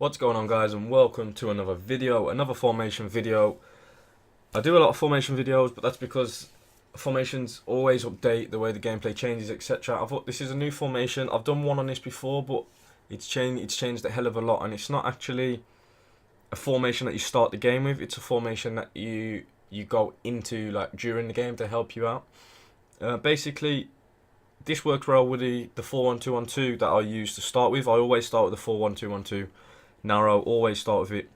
What's going on, guys, and welcome to another video, another formation video. I do a lot of formation videos, but that's because formations always update the way the gameplay changes, etc. I thought this is a new formation. I've done one on this before, but it's changed a hell of a lot, and it's not actually a formation that you start the game with. It's a formation that you go into like during the game to help you out. Basically, this works well with the 4-1-2-1-2 that I use to start with. I always start with the 4-1-2-1-2. Narrow, always start with it.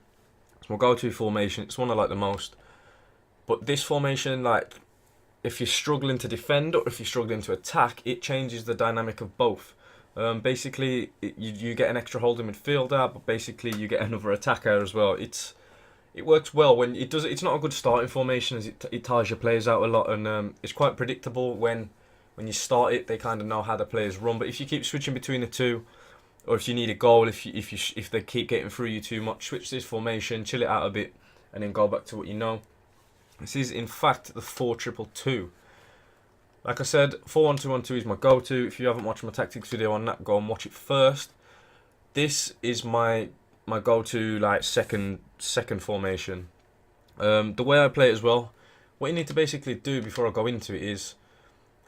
It's my go-to formation. It's one I like the most. But this formation, like, if you're struggling to defend or if you're struggling to attack, it changes the dynamic of both. Basically, you get an extra holding midfielder, but basically you get another attacker as well. It works well when it does. It's not a good starting formation as it tires your players out a lot, and it's quite predictable when you start it. They kind of know how the players run. But if you keep switching between the two, or if you need a goal, if they keep getting through you too much, switch this formation, chill it out a bit, and then go back to what you know. This is in fact the 4-2-2-2. Like I said, 4-1-2-1-2 is my go-to. If you haven't watched my tactics video on that, go and watch it first. This is my go-to like second formation. The way I play it as well, what you need to basically do before I go into it is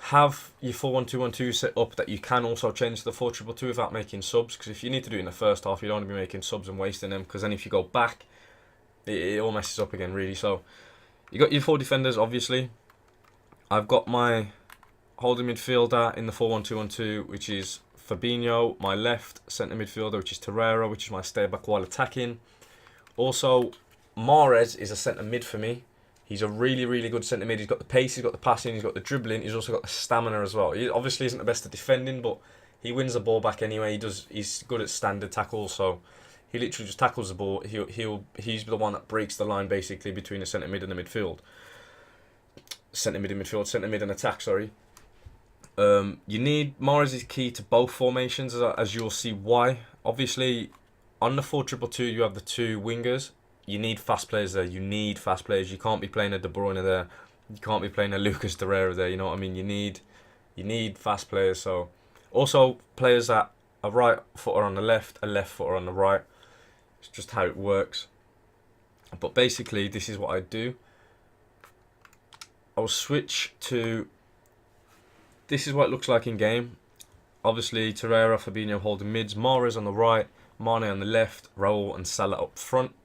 have your 4-1-2-1-2 set up that you can also change to the 4-2-2-2 without making subs, because if you need to do it in the first half, you don't want to be making subs and wasting them, because then if you go back, it all messes up again, really. So you got your four defenders, obviously. I've got my holding midfielder in the 4-1-2-1-2, which is Fabinho. My left centre midfielder, which is Torreira, which is my stay back while attacking. Also, Mahrez is a centre mid for me. He's a really, really good centre mid. He's got the pace, he's got the passing, he's got the dribbling. He's also got the stamina as well. He obviously isn't the best at defending, but he wins the ball back anyway. He's good at standard tackles, so he literally just tackles the ball. He's the one that breaks the line basically between the centre mid and the midfield. Centre mid and attack. Sorry. You need Mahrez is key to both formations, as you'll see why. Obviously, on the 4-2-2-2, you have the two wingers. You need fast players there. You need fast players. You can't be playing a De Bruyne there. You can't be playing a Lucas Torreira there. You know what I mean? You need fast players. So also players that a right footer on the left, a left footer on the right. It's just how it works. But basically, this is what I do. I'll switch to. This is what it looks like in game. Obviously, Torreira, Fabinho holding mids, Mahrez on the right, Mane on the left, Raul and Salah up front.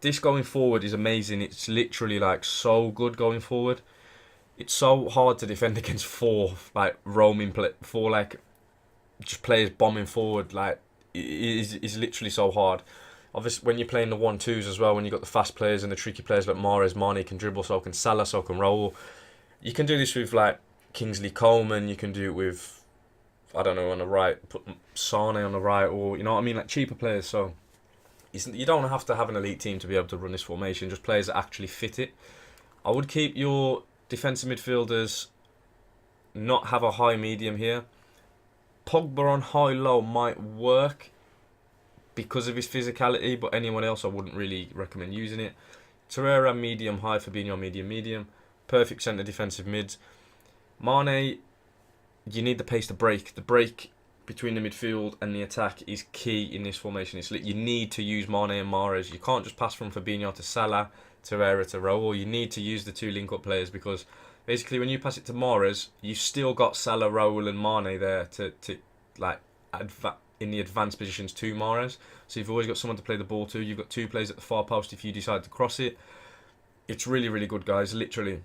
This going forward is amazing. It's literally like so good going forward. It's so hard to defend against four like four like just players bombing forward. Like it is literally so hard. Obviously, when you're playing the 1-2s as well, when you've got the fast players and the tricky players like Mahrez, Mane can dribble, so can Salah, so can Raul. You can do this with like Kingsley Coleman. You can do it with, I don't know, on the right, put Sane on the right, or you know what I mean, like cheaper players. So you don't have to have an elite team to be able to run this formation, just players that actually fit it. I would keep your defensive midfielders, not have a high medium here. Pogba on high-low might work because of his physicality, but anyone else I wouldn't really recommend using it. Torreira medium-high, Fabinho medium-medium. Perfect centre defensive mids. Mane, you need the pace to break. The break between the midfield and the attack is key in this formation. You need to use Mane and Mahrez. You can't just pass from Fabinho to Salah, Torreira to Raul. You need to use the two link-up players, because basically when you pass it to Mahrez, you've still got Salah, Raul and Mane there to like in the advanced positions to Mahrez. So you've always got someone to play the ball to. You've got two players at the far post if you decide to cross it. It's really, really good, guys. Literally.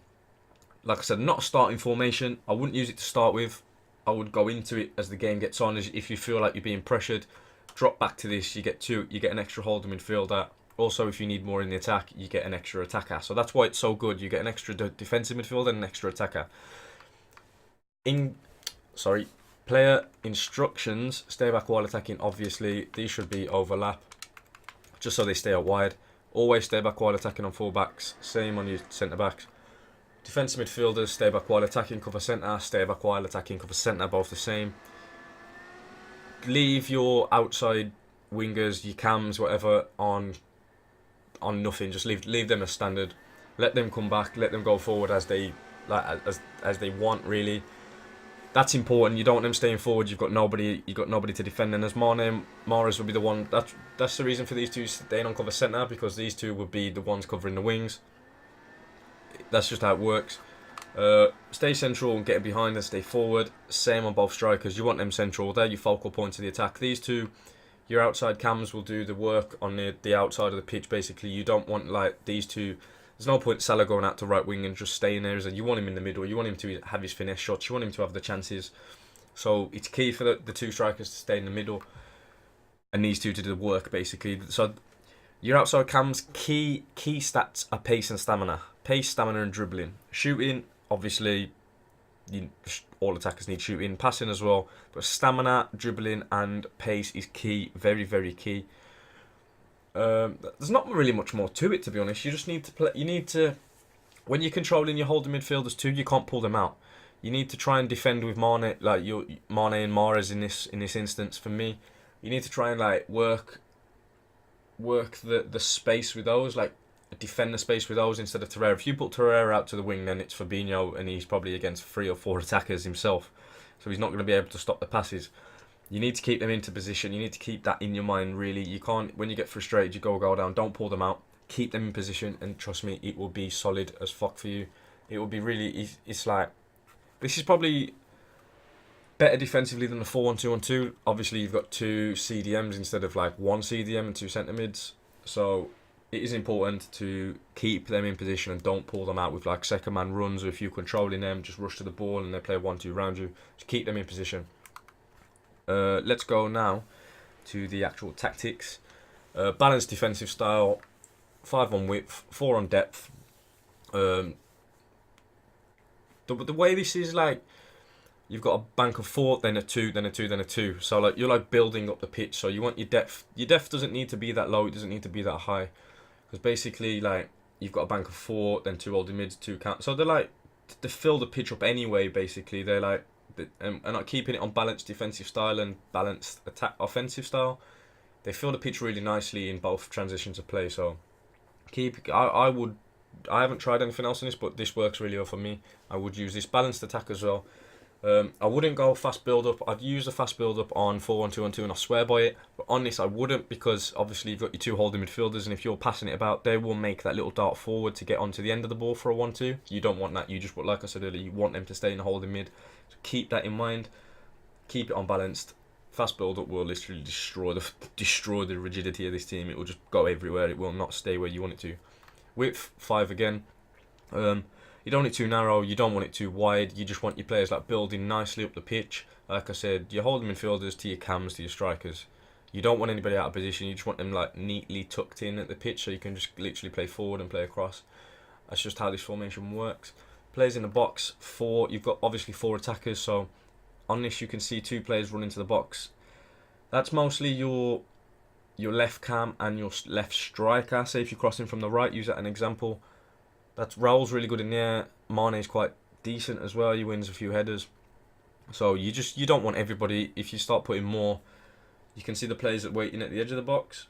Like I said, not a starting formation. I wouldn't use it to start with. I would go into it as the game gets on. If you feel like you're being pressured, drop back to this. You get an extra holding midfielder. Also, if you need more in the attack, you get an extra attacker. So that's why it's so good. You get an extra defensive midfielder and an extra attacker. Player instructions. Stay back while attacking. Obviously, these should be overlap, just so they stay out wide. Always stay back while attacking on full backs. Same on your centre backs. Defensive midfielders, stay back while attacking, cover centre, stay back while attacking, cover centre, both the same. Leave your outside wingers, your cams, whatever, on nothing. Just leave them as standard. Let them come back, let them go forward as they want, really. that's important. You don't want them staying forward. You've got nobody to defend. And as Mane and Mahrez would be the one. That's the reason for these two staying on cover centre, because these two would be the ones covering the wings. That's just how it works. Stay central and get behind and stay forward. Same on both strikers. You want them central. They're your focal points of the attack. These two, your outside cams will do the work on the outside of the pitch. Basically, you don't want like these two. There's no point Salah going out to right wing and just staying there. You want him in the middle. You want him to have his finesse shots. You want him to have the chances. So it's key for the two strikers to stay in the middle, and these two to do the work basically. So your outside cams key stats are pace and stamina. Pace, stamina, and dribbling. Shooting, obviously, all attackers need shooting. Passing as well, but stamina, dribbling, and pace is key. Very, very key. There's not really much more to it, to be honest. You just need to play. You need to, when you're controlling your holding midfielders too, you can't pull them out. You need to try and defend with Mane, like your Mane and Mahrez in this instance. For me, you need to try and like work the space with those, like defend the space with those instead of Torreira. If you put Torreira out to the wing, then it's Fabinho, and he's probably against 3 or 4 attackers himself, so he's not going to be able to stop the passes. You need to keep them into position. You need to keep that in your mind, really. You can't, when you get frustrated, you go down. Don't pull them out. Keep them in position, and trust me, it will be solid as fuck for you. It will be really, it's like, this is probably better defensively than the 4-1-2-1-2. Obviously, you've got 2 CDMs instead of like 1 CDM and 2 centre mids. So it is important to keep them in position and don't pull them out with like second man runs, or if you're controlling them, just rush to the ball and they play 1-2 around you. Just keep them in position. Let's go now to the actual tactics. Balanced defensive style, 5 on width, 4 on depth. The way this is, like, you've got a bank of 4, then a 2, then a 2, then a 2. So like you're like building up the pitch. So you want your depth. Your depth doesn't need to be that low. It doesn't need to be that high, because basically like you've got a bank of 4, then 2 holding mids, 2 count. So they're like, they fill the pitch up anyway. Basically, they're like. And not keeping it on balanced defensive style and balanced attack offensive style. They fill the pitch really nicely in both transitions of play. So I haven't tried anything else in this, but this works really well for me. I would use this balanced attack as well. I wouldn't go fast build up. I'd use the fast build up on 4-1-2-1-2, and I swear by it. But on this, I wouldn't, because obviously you've got your 2 holding midfielders, and if you're passing it about, they will make that little dart forward to get onto the end of the ball for a 1-2. You don't want that. You just, like I said earlier, you want them to stay in the holding mid. So keep that in mind. Keep it unbalanced. Fast build up will literally destroy the rigidity of this team. It will just go everywhere. It will not stay where you want it to. Width 5 again. You don't want it too narrow, you don't want it too wide, you just want your players like building nicely up the pitch. Like I said, you're holding midfielders to your cams, to your strikers. You don't want anybody out of position, you just want them like neatly tucked in at the pitch, so you can just literally play forward and play across. That's just how this formation works. Players in the box, 4, you've got obviously 4 attackers, so on this you can see 2 players run into the box. That's mostly your left cam and your left striker. Say if you're crossing from the right, use that as an example. That's Raul's really good in there. Mane's quite decent as well. He wins a few headers. So you don't want everybody. If you start putting more, you can see the players that waiting at the edge of the box.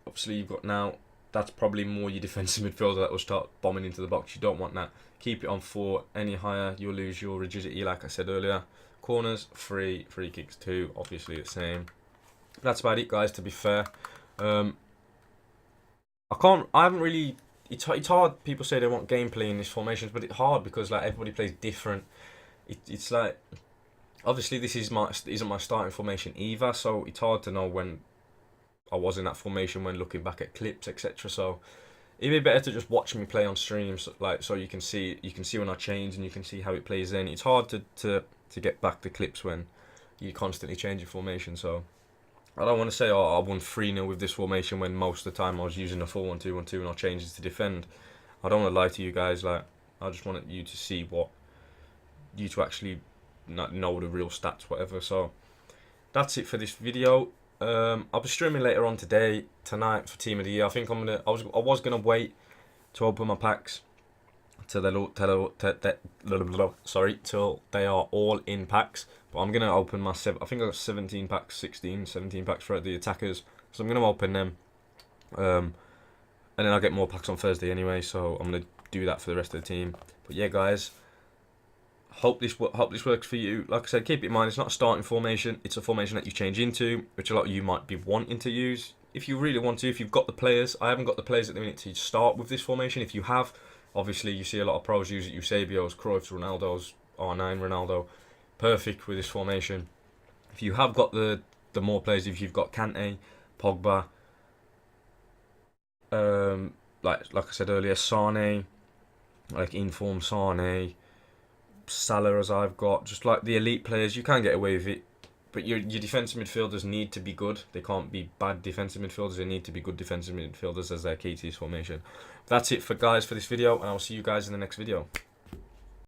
Obviously you've got now, that's probably more your defensive midfielder that will start bombing into the box. You don't want that. Keep it on 4. Any higher, you'll lose your rigidity, like I said earlier. Corners 3, free kicks 2. Obviously the same. That's about it, guys. To be fair, I haven't really. It's hard. People say they want gameplay in these formations, but it's hard because like everybody plays different. It's like, obviously this isn't my starting formation either, so it's hard to know when I was in that formation when looking back at clips, etc. So it'd be better to just watch me play on streams, like, so you can see when I change and you can see how it plays in. It's hard to get back the clips when you constantly change your formation. So I don't want to say, oh, I won 3-0 with this formation when most of the time I was using a 4-1-2-1-2 and I changed it to defend. I don't want to lie to you guys. Like, I just wanted you to see you to actually know the real stats, whatever. So that's it for this video. I'll be streaming later on tonight for Team of the Year. I think I was gonna wait to open my packs till they are all in packs. But I'm gonna open I think I got 17 packs for the attackers. So I'm gonna open them, and then I'll get more packs on Thursday anyway. So I'm gonna do that for the rest of the team. But yeah, guys, Hope this works for you. Like I said, keep it in mind, it's not a starting formation. It's a formation that you change into, which a lot of you might be wanting to use. If you really want to, if you've got the players. I haven't got the players at the minute to start with this formation. If you have, obviously you see a lot of pros use it. Eusebios, Cruyffs, Ronaldo's, R9 Ronaldo. Perfect with this formation. If you have got the more players, if you've got Kante, Pogba, like I said earlier, Sane, like inform Sane, Salah as I've got, just like the elite players, you can get away with it. But your defensive midfielders need to be good. They can't be bad defensive midfielders. They need to be good defensive midfielders as their key to this formation. That's it for this video, and I'll see you guys in the next video.